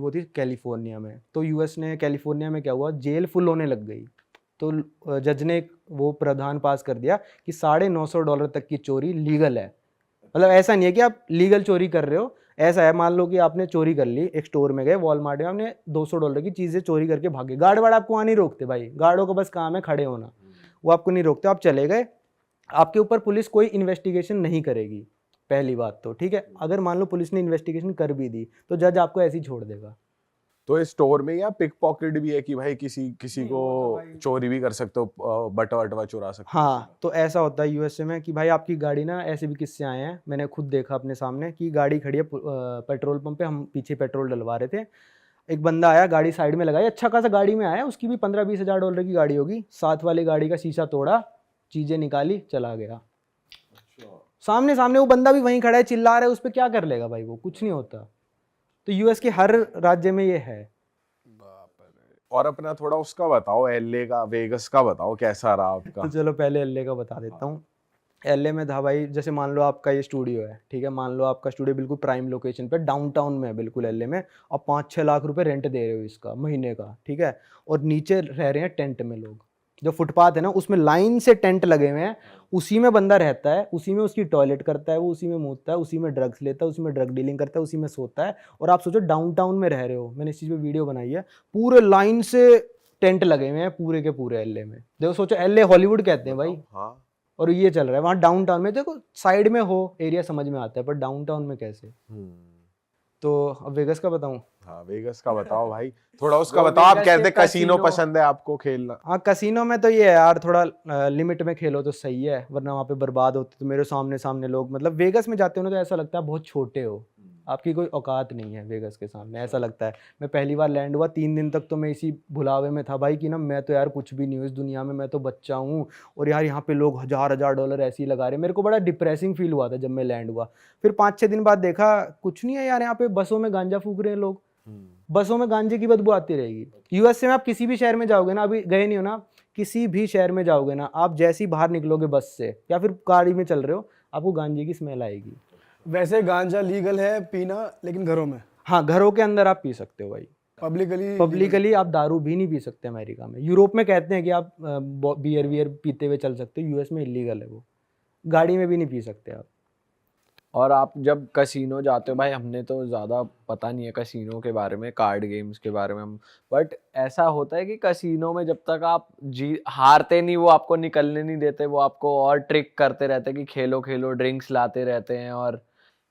वो थी कैलिफोर्निया में। तो यूएस ने कैलिफोर्निया में क्या हुआ, जेल फुल होने लग गई। तो जज ने वो प्रावधान पास कर दिया कि $950 तक की चोरी लीगल है। मतलब ऐसा नहीं है कि आप लीगल चोरी कर रहे हो, ऐसा है मान लो कि आपने चोरी कर ली, एक स्टोर में गए वॉलमार्ट में, आपने $200 की चीज़ें चोरी करके भागे, गार्ड वार्ड आपको वहाँ नहीं रोकते भाई, गार्डों का बस काम है खड़े होना, वो आपको नहीं रोकते, आप चले गए, आपके ऊपर पुलिस कोई इन्वेस्टिगेशन नहीं करेगी। पहली बात तो ठीक है, अगर मान लो पुलिस ने इन्वेस्टिगेशन कर भी दी तो जज आपको ऐसे ही छोड़ देगा। तो इस स्टोर में या पिक पॉकेट भी है कि भाई किसी को चोरी भी कर सकते हो, बटवा वटवा चुरा सकते हो? हाँ, तो ऐसा होता है यूएसए में कि भाई आपकी गाड़ी ना, ऐसे भी किस्से आए हैं, मैंने खुद देखा अपने सामने कि गाड़ी खड़ी है पेट्रोल पंप पे, हम पीछे पेट्रोल डलवा रहे थे, एक बंदा आया, गाड़ी साइड में लगाई, अच्छा खासा गाड़ी में आया, उसकी भी $15-20 की गाड़ी होगी, साथ वाली गाड़ी का शीशा तोड़ा, चीजें निकाली, चला गया। सामने सामने वो बंदा भी वहीं खड़ा है, चिल्ला रहा है, उस पर क्या कर लेगा भाई, वो कुछ नहीं होता। तो यूएस के हर राज्य में ये है। और अपना थोड़ा उसका बताओ, एलए का, वेगस का बताओ, कैसा रहा आपका? तो चलो पहले एलए का बता देता हूँ। एलए में था भाई, जैसे मान लो आपका ये स्टूडियो है, ठीक है, मान लो आपका स्टूडियो बिल्कुल प्राइम लोकेशन पे डाउनटाउन में है, बिल्कुल एलए में, और 5-6 लाख रुपए रेंट दे रहे हो इसका महीने का, ठीक है, और नीचे रह रहे हैं टेंट में लोग, जो फुटपाथ है ना उसमें लाइन से टेंट लगे हुए हैं, उसी में बंदा रहता है, उसी में उसकी टॉयलेट करता है, वो उसी में मूतता है, उसी में ड्रग्स लेता है, उसी में ड्रग डीलिंग करता है, उसी में सोता है। और आप सोचो डाउनटाउन में रह रहे हो, मैंने इस चीज़ पे वीडियो बनाई है, पूरे लाइन से टेंट लगे हुए हैं पूरे के पूरे एलए में। देखो सोचो, एलए हॉलीवुड कहते हैं भाई। हाँ। और ये चल रहा है वहाँ डाउनटाउन में, देखो साइड में हो एरिया समझ में आता है, पर डाउनटाउन में कैसे। तो अब वेगस का बताऊं? हाँ, वेगस का बताओ भाई, थोड़ा उसका बताओ। आप कहते कसीनो पसंद है आपको खेलना? हाँ, कसिनो में तो ये है यार, थोड़ा लिमिट में खेलो तो सही है, वरना वहाँ पे बर्बाद होते। तो मेरे सामने सामने लोग, मतलब वेगस में जाते हो ना तो ऐसा लगता है बहुत छोटे हो, आपकी कोई औकात नहीं है वेगस के सामने, ऐसा लगता है। मैं पहली बार लैंड हुआ, 3 दिन तक तो मैं इसी भुलावे में था भाई कि ना मैं तो यार कुछ भी नहीं हूँ इस दुनिया में, मैं तो बच्चा हूँ, और यार यहाँ पे लोग $1000 ऐसे ही लगा रहे हैं। मेरे को बड़ा डिप्रेसिंग फील हुआ था जब मैं लैंड हुआ। फिर 5-6 दिन बाद देखा कुछ नहीं है यार, यहाँ पे बसों में गांजा फूक रहे हैं लोग, बसों में गांजे की बदबू आती रहेगी। यूएसए में आप किसी भी शहर में जाओगे ना, अभी गए नहीं हो ना, किसी भी शहर में जाओगे ना, आप जैसे ही बाहर निकलोगे बस से या फिर गाड़ी में चल रहे हो, आपको गांजे की स्मेल आएगी। वैसे गांजा लीगल है पीना, लेकिन घरों में? हाँ, घरों के अंदर आप पी सकते हो भाई, पब्लिकली आप दारू भी नहीं पी सकते अमेरिका में। यूरोप में कहते हैं कि आप बियर वियर पीते हुए चल सकते हो, यूएस में इलीगल है वो, गाड़ी में भी नहीं पी सकते आप। और आप जब कसिनो जाते हो भाई, हमने तो ज़्यादा पता नहीं है कसिनो के बारे में, कार्ड गेम्स के बारे में हम, बट ऐसा होता है कि कसिनो में जब तक आप हारते नहीं, वो आपको निकलने नहीं देते, वो आपको और ट्रिक करते रहते हैं कि खेलो खेलो, ड्रिंक्स लाते रहते हैं और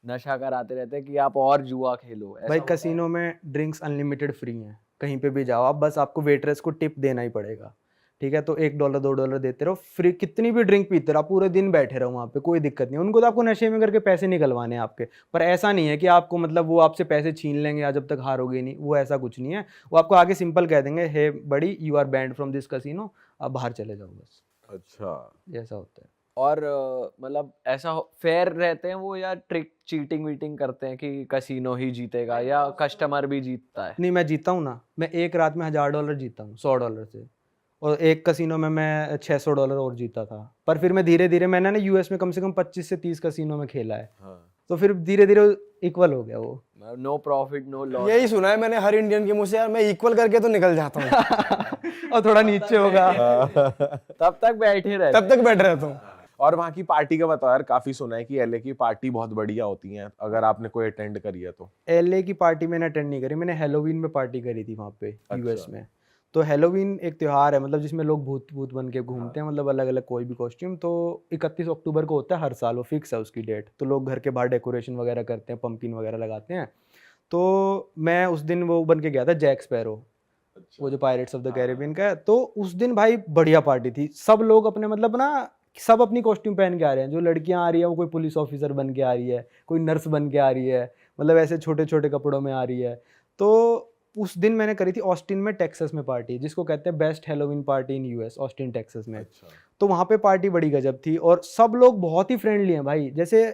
नशा कराते रहते हैं कि आप और जुआ खेलो। भाई कसिनो में ड्रिंक्स अनलिमिटेड फ्री हैं, कहीं पे भी जाओ आप, बस आपको वेटरेस को टिप देना ही पड़ेगा, ठीक है। तो $1 $2 देते रहो, फ्री कितनी भी ड्रिंक पीते रहो, पूरे दिन बैठे रहो वहाँ पे, कोई दिक्कत नहीं। उनको तो आपको नशे में करके पैसे निकलवाने हैं आपके, पर ऐसा नहीं है कि आपको मतलब वो आपसे पैसे छीन लेंगे या जब तक हारोगे नहीं, वो ऐसा कुछ नहीं है। वो आपको आगे सिंपल कह देंगे, hey buddy you are banned from this casino, आप बाहर चले जाओ बस। अच्छा, ऐसा होता है। और मतलब ऐसा फेयर रहते हैं वो, या ट्रिक चीटिंग वीटिंग करते हैं कि कसिनो ही जीतेगा या कस्टमर भी जीतता है? नहीं, मैं जीता हूँ ना, मैं एक रात में $1000 जीता हूँ $100 से, और एक कसिनो में मैं $600 और जीता था। पर फिर मैं धीरे धीरे, मैंने ना यूएस में कम से कम 25 से 30 कसिनो में खेला है, तो फिर धीरे धीरे इक्वल हो गया वो। No profit no loss. यही सुना है मैंने हर इंडियन के मुंह से, यार मैं इक्वल करके तो निकल जाता हूँ और थोड़ा नीचे होगा तब तक बैठे रहते, तब तक बैठ रहता हूँ। और वहाँ की पार्टी का बताओ यार, काफी सुना है कि एलए की पार्टी बहुत बढ़िया होती है, अगर आपने कोई अटेंड करी है तो। एलए की पार्टी मैंने अटेंड नहीं करी, मैंने हेलोवीन में पार्टी करी थी वहाँ पे यूएस में। तो हेलोवीन एक त्यौहार है, मतलब जिसमें लोग भूत भूत बन के घूमते हैं, मतलब अलग अलग कोई भी कॉस्ट्यूम। तो 31 अक्टूबर को होता है हर साल, वो फिक्स है उसकी डेट। तो लोग घर के बाहर डेकोरेशन वगैरह करते हैं, पंपकिन वगैरह लगाते हैं। तो मैं उस दिन वो बन के गया था जैक स्पैरो, वो जो पायरेट्स ऑफ द कैरिबियन का है। तो उस दिन भाई बढ़िया पार्टी थी, सब लोग अपने मतलब ना, सब अपनी कॉस्ट्यूम पहन के आ रहे हैं। जो लड़कियां आ रही है वो कोई पुलिस ऑफिसर बन के आ रही है, कोई नर्स बन के आ रही है, मतलब ऐसे छोटे छोटे कपड़ों में आ रही है। तो उस दिन मैंने करी थी ऑस्टिन में, टेक्सास में पार्टी, जिसको कहते हैं best Halloween party in US, Austin Texas में। तो वहाँ पे पार्टी बड़ी गजब थी, और सब लोग बहुत ही फ्रेंडली हैं भाई। जैसे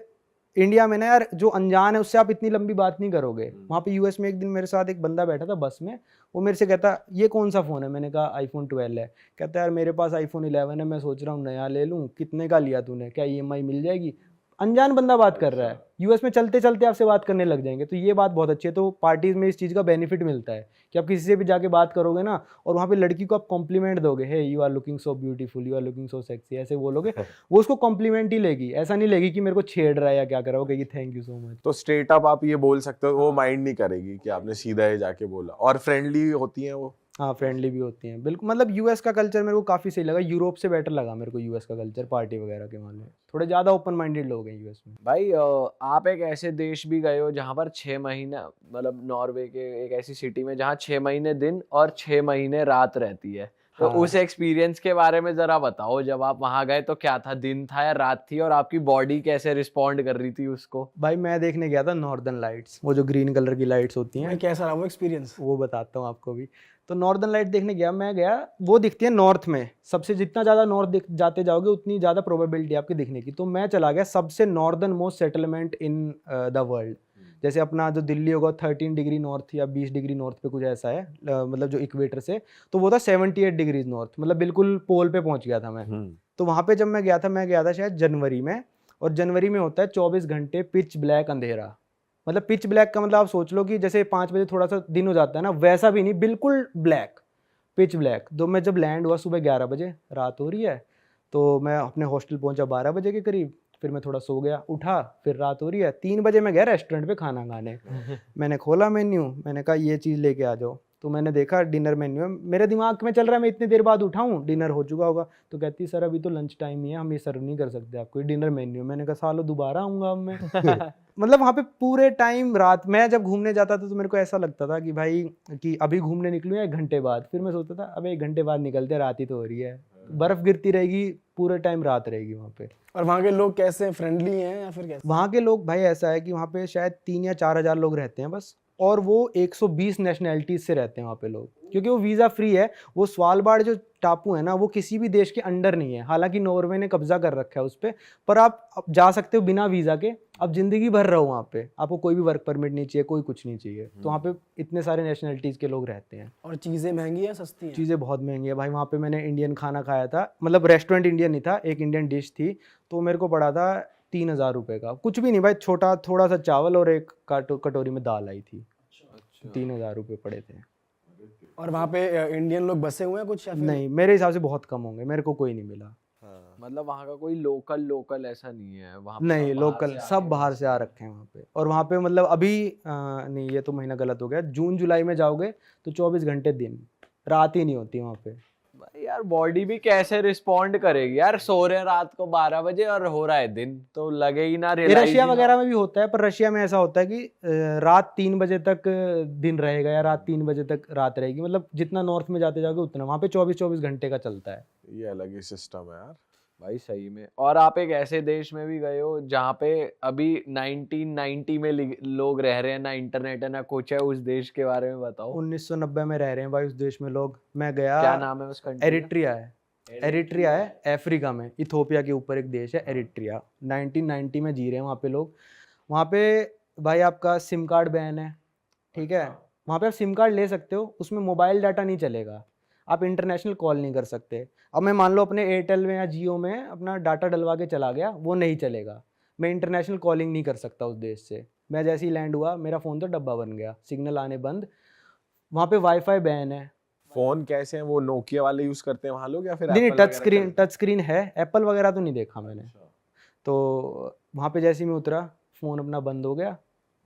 इंडिया में ना यार, जो अनजान है उससे आप इतनी लंबी बात नहीं करोगे, वहाँ पे यूएस में एक दिन मेरे साथ एक बंदा बैठा था बस में, वो मेरे से कहता ये कौन सा फ़ोन है, मैंने कहा iPhone 12 है। कहता यार मेरे पास iPhone 11 है, मैं सोच रहा हूँ नया ले लूँ। कितने का लिया तूने, क्या EMI मिल जाएगी? अनजान बंदा बात कर रहा है, यूएस में चलते चलते आपसे बात करने लग जाएंगे। तो ये बात बहुत अच्छी है। तो पार्टीज में इस चीज़ का बेनिफिट मिलता है कि आप किसी से भी जाके बात करोगे ना, और वहाँ पे लड़की को आप कॉम्प्लीमेंट दोगे, hey you are looking so beautiful, you are looking so sexy, ऐसे बोलोगे, वो उसको कॉम्प्लीमेंट ही लेगी, ऐसा नहीं लेगी कि मेरे को छेड़ रहा है या क्या कर रहा है, वो कहेगी थैंक यू सो मच। तो स्ट्रेट अप आप ये बोल सकते हो, वो माइंड नहीं करेगी कि आपने सीधा ही जाके बोला, और फ्रेंडली होती हैं वो। हाँ फ्रेंडली भी होती हैं बिल्कुल। मतलब यूएस का कल्चर मेरे को काफ़ी सही लगा, यूरोप से बेटर लगा मेरे को यूएस का कल्चर, पार्टी वगैरह के मामले में थोड़े ज़्यादा ओपन माइंडेड लोग हैं यूएस में। भाई आप एक ऐसे देश भी गए हो जहाँ पर 6 महीने, मतलब नॉर्वे के एक ऐसी सिटी में जहाँ 6 महीने दिन और 6 महीने रात रहती है। तो हाँ। उस एक्सपीरियंस के बारे में जरा बताओ, जब आप वहां गए तो क्या था, दिन था या रात थी, और आपकी बॉडी कैसे रिस्पॉन्ड कर रही थी उसको? भाई मैं देखने गया था नॉर्दर्न लाइट्स, वो जो ग्रीन कलर की लाइट्स होती हैं, भाई कैसा रहा वो एक्सपीरियंस? वो बताता हूँ आपको भी। तो नॉर्दर्न लाइट देखने गया मैं, गया वो दिखती है नॉर्थ में, सबसे जितना ज़्यादा नॉर्थ जाते जाओगे उतनी ज़्यादा प्रोबेबिलिटी आपकी दिखने की। तो मैं चला गया सबसे northern most settlement in the world. जैसे अपना जो दिल्ली होगा 13 डिग्री नॉर्थ या 20 डिग्री नॉर्थ पे कुछ ऐसा है, मतलब जो इक्वेटर से, तो वो था 78 डिग्रीज नॉर्थ, मतलब बिल्कुल पोल पे पहुंच गया था मैं। तो वहाँ पे जब मैं गया था शायद जनवरी में, और जनवरी में होता है 24 घंटे पिच ब्लैक अंधेरा। मतलब पिच ब्लैक का मतलब आप सोच लो कि जैसे 5 बजे थोड़ा सा दिन हो जाता है ना, वैसा भी नहीं, बिल्कुल ब्लैक, पिच ब्लैक। तो मैं जब लैंड हुआ सुबह 11 बजे, रात हो रही है, तो मैं अपने हॉस्टल पहुंचा 12 बजे के करीब, फिर मैं थोड़ा सो गया, उठा, फिर रात हो रही है, 3 बजे मैं गया रेस्टोरेंट पे खाना खाने। मैंने खोला मेन्यू, मैंने कहा ये चीज़ लेके आ जाओ। तो मैंने देखा डिनर मेन्यू है, मेरे दिमाग में चल रहा है मैं इतनी देर बाद उठाऊं, डिनर हो चुका होगा। तो कहती सर अभी तो लंच टाइम ही है, हम ये सर्व नहीं कर सकते आपको, ये डिनर मेन्यू। मैंने कहा सालो दोबारा आऊँगा अब मैं। मतलब वहाँ पे पूरे टाइम रात, मैं जब घूमने जाता था तो मेरे को ऐसा लगता था कि भाई कि अभी घूमने निकलूँ या 1 घंटे बाद, फिर मैं सोचता था अबे 1 घंटे बाद निकलते, रात ही तो हो रही है, बर्फ़ गिरती रहेगी, पूरे टाइम रात रहेगी वहाँ पे। और वहाँ के लोग कैसे, फ्रेंडली हैं या फिर कैसे? वहाँ के लोग भाई ऐसा है कि वहाँ पे शायद 3 या 4 हज़ार लोग रहते हैं बस, और वो 120 नेशनैलिटीज़ से रहते हैं वहाँ पे लोग, क्योंकि वो वीज़ा फ्री है। वो स्वालबार्ड जो टापू है ना, वो किसी भी देश के अंडर नहीं है, हालांकि नॉर्वे ने कब्जा कर रखा है उस पर आप जा सकते हो बिना वीज़ा के, आप ज़िंदगी भर रहो वहाँ पे, आपको कोई भी वर्क परमिट नहीं चाहिए, कोई कुछ नहीं चाहिए। तो वहाँ पे इतने सारे नेशनैलिटीज़ के लोग रहते हैं। और चीज़ें महंगी हैं सस्ती हैं? चीज़ें बहुत महंगी है भाई। वहाँ पे मैंने इंडियन खाना खाया था, मतलब रेस्टोरेंट इंडियन नहीं था, एक इंडियन डिश थी, तो मेरे को पड़ा था 3000 रुपये का, कुछ भी नहीं भाई, छोटा थोड़ा सा चावल और एक कटोरी में दाल आई थी। 3000 रुपये पड़े थे। और वहाँ पे इंडियन लोग बसे हुए हैं कुछ या फिर? नहीं, मेरे हिसाब से बहुत कम होंगे, मेरे को कोई नहीं मिला। मतलब वहाँ का कोई लोकल ऐसा नहीं है वहाँ पे? नहीं, सब बाहर लोकल से सब बाहर से आ रखे हैं वहाँ पे। और वहाँ पे मतलब अभी नहीं, ये तो महीना गलत हो गया, जून जुलाई में जाओगे तो 24 घंटे दिन, रात ही नहीं होती वहाँ पे। भाई यार बॉडी भी कैसे रिस्पॉन्ड करेगी यार, सो रहे हैं रात को 12 बजे और हो रहा है दिन, तो लगे ही ना, ये रियलाइज रशिया ही ना। वगैरह में भी होता है, पर रशिया में ऐसा होता है कि रात 3 बजे तक दिन रहेगा या रात 3 बजे तक रात रहेगी। मतलब जितना नॉर्थ में जाते जाओगे उतना, वहाँ पे 24-24 घंटे का चलता है। ये अलग ही सिस्टम है यार भाई सही में। और आप एक ऐसे देश में भी गए हो जहाँ पे अभी 1990 में लोग रह रहे हैं, ना इंटरनेट है ना कुछ है, उस देश के बारे में बताओ। 1990 में रह रहे हैं भाई उस देश में लोग। मैं गया, क्या नाम है उस कंट्री का? एरिट्रिया है अफ्रीका में, इथोपिया के ऊपर एक देश है एरिट्रिया। 1990 में जी रहे हैं वहाँ पे लोग। वहाँ पे भाई आपका सिम कार्ड बैन है, ठीक है। वहाँ पे आप सिम कार्ड ले सकते हो, उसमें मोबाइल डाटा नहीं चलेगा, आप इंटरनेशनल कॉल नहीं कर सकते। अब मैं मान लो अपने एयरटेल में या जियो में अपना डाटा डलवा के चला गया, वो नहीं चलेगा, मैं इंटरनेशनल कॉलिंग नहीं कर सकता उस देश से। मैं जैसे ही लैंड हुआ मेरा फ़ोन तो डब्बा बन गया, सिग्नल आने बंद। वहाँ पे वाईफाई बैन है। फोन कैसे हैं वो, नोकिया वाले यूज करते हैं वहां लोग या फिर नहीं, Apple टच स्क्रीन है, एप्पल वगैरह तो नहीं देखा मैंने। तो वहाँ पे जैसे ही मैं उतरा फ़ोन अपना बंद हो गया,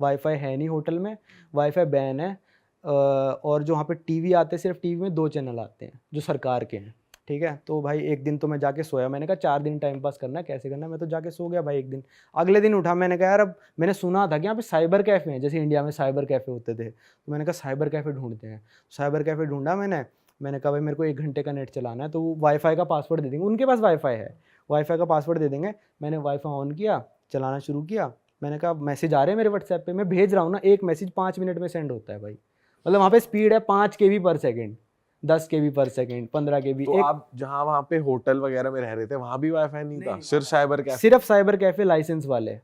वाईफाई है नहीं होटल में, वाईफाई बैन है। और जो वहाँ पे टीवी आते हैं, सिर्फ टीवी में 2 चैनल आते हैं जो सरकार के हैं, ठीक है। तो भाई एक दिन तो मैं जाके सोया, मैंने कहा 4 दिन टाइम पास करना है, कैसे करना है, मैं तो जाके सो गया भाई एक दिन। अगले दिन उठा, मैंने कहा यार अब मैंने सुना था कि यहाँ पे साइबर कैफ़े हैं, जैसे इंडिया में साइबर कैफ़े होते थे, तो मैंने कहा साइबर कैफ़े ढूंढते हैं। साइबर कैफ़े ढूंढा मैंने कहा भाई मेरे को 1 घंटे का नेट चलाना है, तो वो वाईफाई का पासवर्ड दे देंगे, उनके पास वाईफाई है, वाईफाई का पासवर्ड दे देंगे। मैंने वाईफाई ऑन किया, चलाना शुरू किया। मैंने कहा मैसेज आ रहे हैं मेरे व्हाट्सएप पे, मैं भेज रहा हूँ ना, एक मैसेज 5 मिनट में सेंड होता है भाई। मतलब वहाँ पे स्पीड है 5 KB पर सेकेंड, 10 KB पर सेकेंड, 15 KB। तो आप जहाँ वहाँ पे होटल वगैरह में रह रहे थे वहां भी वाईफाई नहीं था, सिर्फ साइबर कैफे? सिर्फ साइबर कैफे लाइसेंस वाले,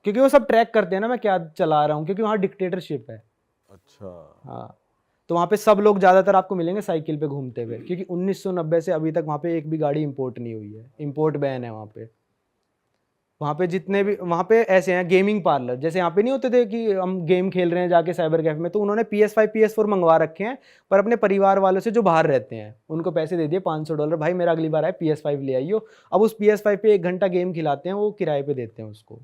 क्योंकि वो सब ट्रैक करते हैं ना मैं क्या चला रहा हूँ, क्योंकि वहाँ डिक्टेटरशिप है। अच्छा। हाँ, तो वहाँ पे सब लोग ज़्यादातर आपको मिलेंगे साइकिल पे घूमते हुए, क्योंकि 1990 से अभी तक वहाँ पे एक भी गाड़ी इंपोर्ट नहीं हुई है, इंपोर्ट बैन है वहाँ पे। वहाँ पे जितने भी वहाँ पे ऐसे हैं गेमिंग पार्लर, जैसे यहाँ पे नहीं होते थे कि हम गेम खेल रहे हैं जाके साइबर कैफे में, तो उन्होंने PS5 PS4 मंगवा रखे हैं, पर अपने परिवार वालों से जो बाहर रहते हैं उनको पैसे दे दिए $500, भाई मेरा अगली बार आए PS5 ले आइयो। अब उस PS5 पे 1 घंटा गेम खिलाते हैं, वो किराए पे देते हैं उसको।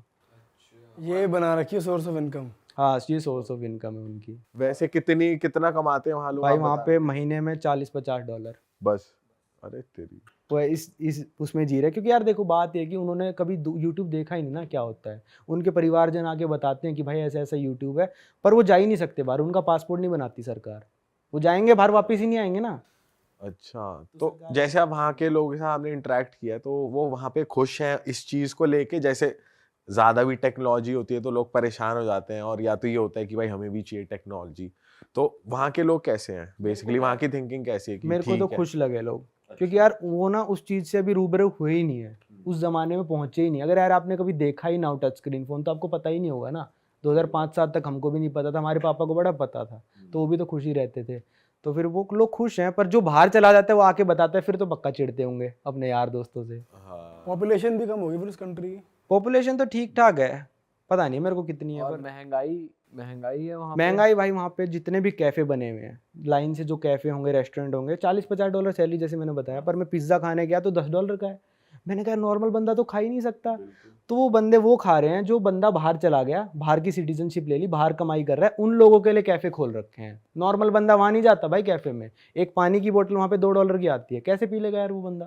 ये बना रखी है सोर्स ऑफ इनकम। हाँ, ये सोर्स ऑफ इनकम है उनकी। वैसे कितना कमाते हैं वहाँ लोग, भाई आप वहाँ बता? पे महीने में $40-50। बस, अरे तेरी। वो इस उसमें जी रहे हैं, क्योंकि यार देखो बात ये है कि उन्होंने कभी यूट्यूब देखा ही नहीं ना क्या होता है। उनके परिवारजन आके बताते हैं कि भाई ऐसा ऐसा यूट्यूब है, पर वो जा ही नहीं सकते बाहर, उनका पासपोर्ट नहीं बनाती सरकार। वो जाएंगे बाहर, वापस ही नहीं आएंगे ना। अच्छा, तो जैसे आप वहाँ के लोगों के साथ आपने इंटरेक्ट किया, तो वो वहाँ पे खुश हैं इस चीज को लेके? जैसे ज्यादा भी टेक्नोलॉजी होती है तो लोग परेशान हो जाते हैं, और या तो ये होता है कि भाई हमें भी चाहिए टेक्नोलॉजी, तो वहाँ के लोग कैसे हैं बेसिकली, वहाँ की थिंकिंग कैसी है कि मेरे को तो ठीक है? खुश लगे लोग, क्योंकि यार वो ना उस चीज़ से अभी रूबरू हुए ही नहीं है, उस ज़माने में पहुँचे ही नहीं। अगर यार आपने कभी देखा ही ना हो टच स्क्रीन फ़ोन, तो आपको पता ही नहीं होगा ना। 2005-7 तक हमको भी नहीं पता था, हमारे पापा को बड़ा पता था, तो वो भी तो खुश ही रहते थे। तो फिर वो लोग खुश हैं, पर जो बाहर चला जाता है वो आके बताता है, फिर तो पक्का चिढ़ते होंगे अपने यार दोस्तों से। हाँ, पॉपुलेशन भी कम होगी फिर उस कंट्री की। पॉपुलेशन तो ठीक ठाक है, पता नहीं मेरे को कितनी है, और पर महंगाई है वहाँ पे। महंगाई भाई वहाँ पे जितने भी कैफ़े बने हुए हैं, लाइन से जो कैफ़े होंगे, रेस्टोरेंट होंगे, $40-50 सैलरी जैसे मैंने बताया, पर मैं पिज़्ज़ा खाने गया तो $10 का है। मैंने कहा नॉर्मल बंदा तो खा ही नहीं सकता। तो वो बंदे वो खा रहे हैं जो बंदा बाहर चला गया, बाहर की सिटीजनशिप ले ली, बाहर कमाई कर रहा है, उन लोगों के लिए कैफ़े खोल रखे हैं। नॉर्मल बंदा वहाँ नहीं जाता भाई कैफ़े में। एक पानी की बोतल वहाँ पे $2 की आती है, कैसे पी लेगा यार वो बंदा।